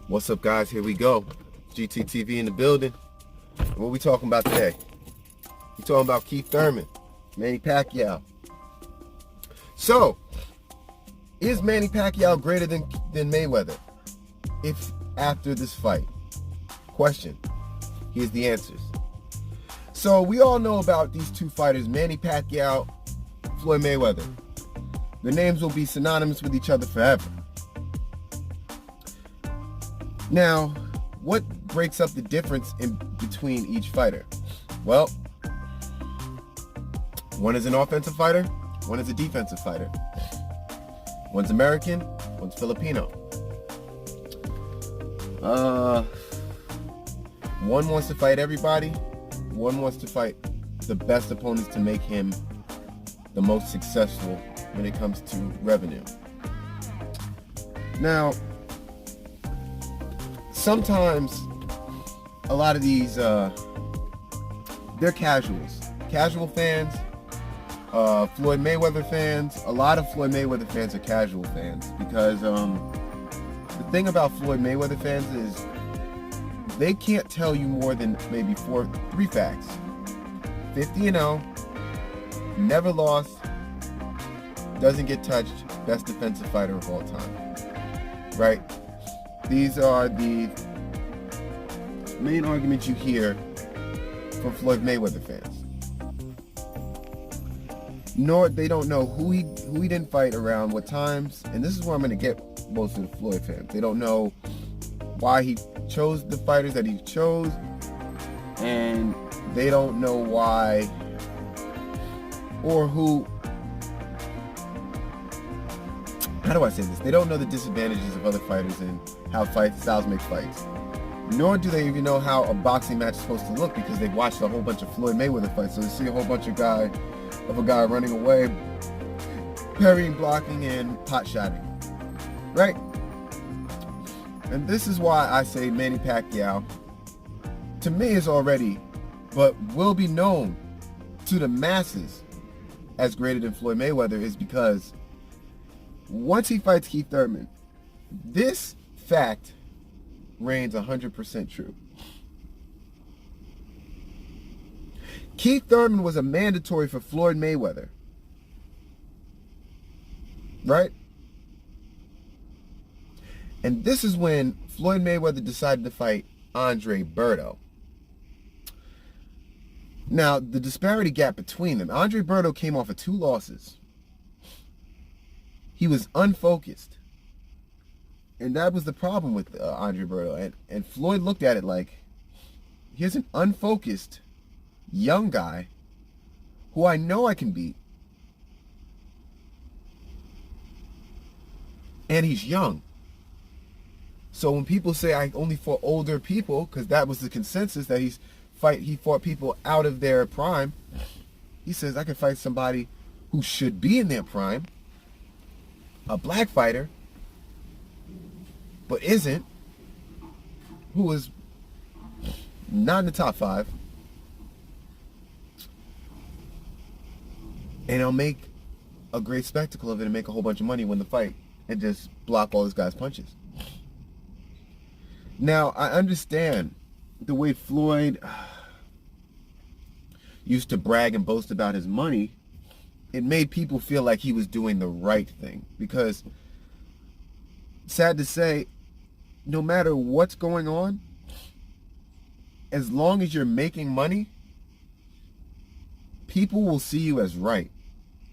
What's up, guys? Here we go. GTTV in the building. What we talking about today? We talking about Keith Thurman, Manny Pacquiao. So, is Manny Pacquiao greater than Mayweather? If after this fight? Question. Here's the answers. So, we all know about these two fighters, Manny Pacquiao, Floyd Mayweather. Their names will be synonymous with each other forever. Now, what breaks up the difference in between each fighter? Well, one is an offensive fighter, one is a defensive fighter. One's American, one's Filipino. One wants to fight everybody, one wants to fight the best opponents to make him the most successful when it comes to revenue. Now, sometimes a lot of these they're casuals, casual fans, Floyd Mayweather fans. A lot of Floyd Mayweather fans are casual fans because the thing about Floyd Mayweather fans is they can't tell you more than maybe three facts. 50-0, never lost, doesn't get touched, best defensive fighter of all time, right? These are the main arguments you hear from Floyd Mayweather fans. Nor they don't know who he didn't fight around, what times, and this is where I'm going to get most of the Floyd fans. They don't know why he chose the fighters that he chose, and they don't know why or who. How do I say this? They don't know the disadvantages of other fighters and how fight styles make fights. Nor do they even know how a boxing match is supposed to look because they've watched a whole bunch of Floyd Mayweather fights. So they see a whole bunch of a guy running away, parrying, blocking, and pot-shotting. Right? And this is why I say Manny Pacquiao, to me, is already, but will be known to the masses as greater than Floyd Mayweather is because once he fights Keith Thurman, this fact reigns 100% true. Keith Thurman was a mandatory for Floyd Mayweather. Right? And this is when Floyd Mayweather decided to fight Andre Berto. Now, the disparity gap between them. Andre Berto came off of 2 losses. He was unfocused. And that was the problem with Andre Berto. And Floyd looked at it like, here's an unfocused young guy who I know I can beat. And he's young. So when people say I only fought older people, because that was the consensus that he fought people out of their prime, he says I can fight somebody who should be in their prime, a black fighter, but isn't, who is not in the top 5, and I'll make a great spectacle of it and make a whole bunch of money win the fight and just block all this guy's punches. Now, I understand the way Floyd used to brag and boast about his money. It made people feel like he was doing the right thing because, sad to say, no matter what's going on, as long as you're making money, people will see you as right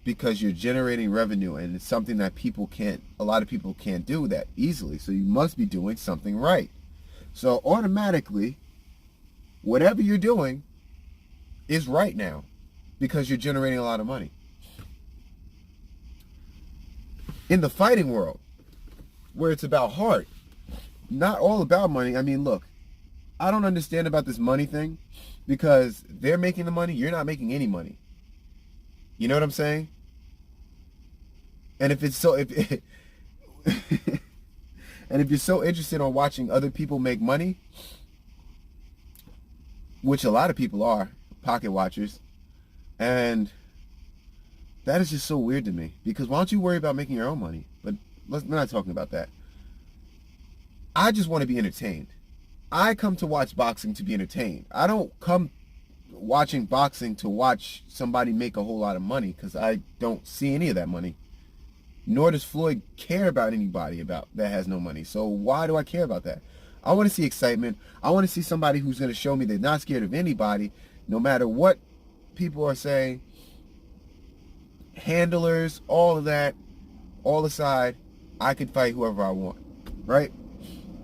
because you're generating revenue, and it's something that a lot of people can't do that easily. So you must be doing something right. So automatically, whatever you're doing is right now because you're generating a lot of money. In the fighting world, where it's about heart, not all about money. I mean, look, I don't understand about this money thing because they're making the money, you're not making any money. You know what I'm saying? And if it's so, and if you're so interested in watching other people make money, which a lot of people are, pocket watchers, and that is just so weird to me because why don't you worry about making your own money? But we're not talking about that. I just want to be entertained. I come to watch boxing to be entertained. I don't come watching boxing to watch somebody make a whole lot of money, because I don't see any of that money. Nor does Floyd care about anybody about that has no money. So why do I care about that? I want to see excitement. I want to see somebody who's going to show me they're not scared of anybody, no matter what people are saying. Handlers, all of that, all aside, I can fight whoever I want, right?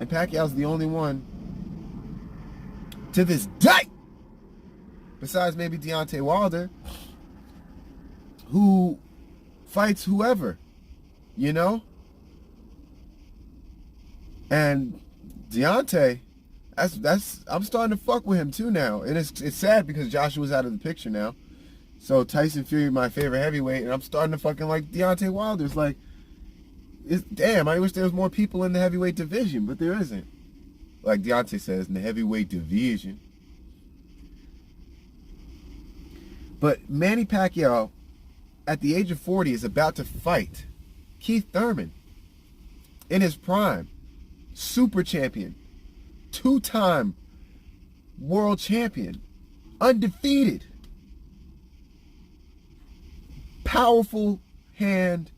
And Pacquiao's the only one to this day, besides maybe Deontay Wilder, who fights whoever, you know? And Deontay, I'm starting to fuck with him too now. And it's sad because Joshua's out of the picture now. So Tyson Fury, my favorite heavyweight, and I'm starting to fucking like Deontay Wilder. It's like, damn, I wish there was more people in the heavyweight division, but there isn't. Like Deontay says, in the heavyweight division. But Manny Pacquiao, at the age of 40, is about to fight Keith Thurman in his prime. Super champion. 2-time world champion. Undefeated. Powerful hand,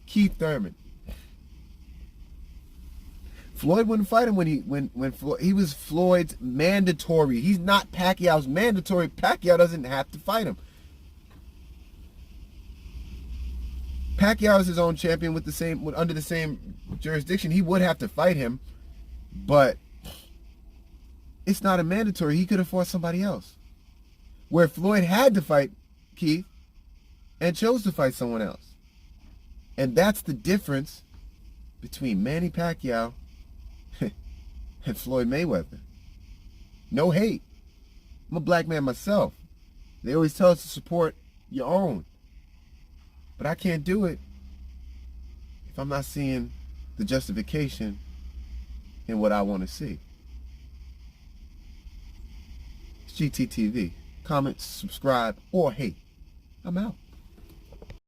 Keith Thurman. Floyd wouldn't fight him when Floyd, he was Floyd's mandatory. He's not Pacquiao's mandatory. Pacquiao doesn't have to fight him. Pacquiao is his own champion under the same jurisdiction. He would have to fight him, but it's not a mandatory. He could have fought somebody else. Where Floyd had to fight Keith and chose to fight someone else. And that's the difference between Manny Pacquiao and Floyd Mayweather. No hate. I'm a black man myself. They always tell us to support your own. But I can't do it if I'm not seeing the justification in what I want to see. It's GTTV. Comment, subscribe, or hate. I'm out.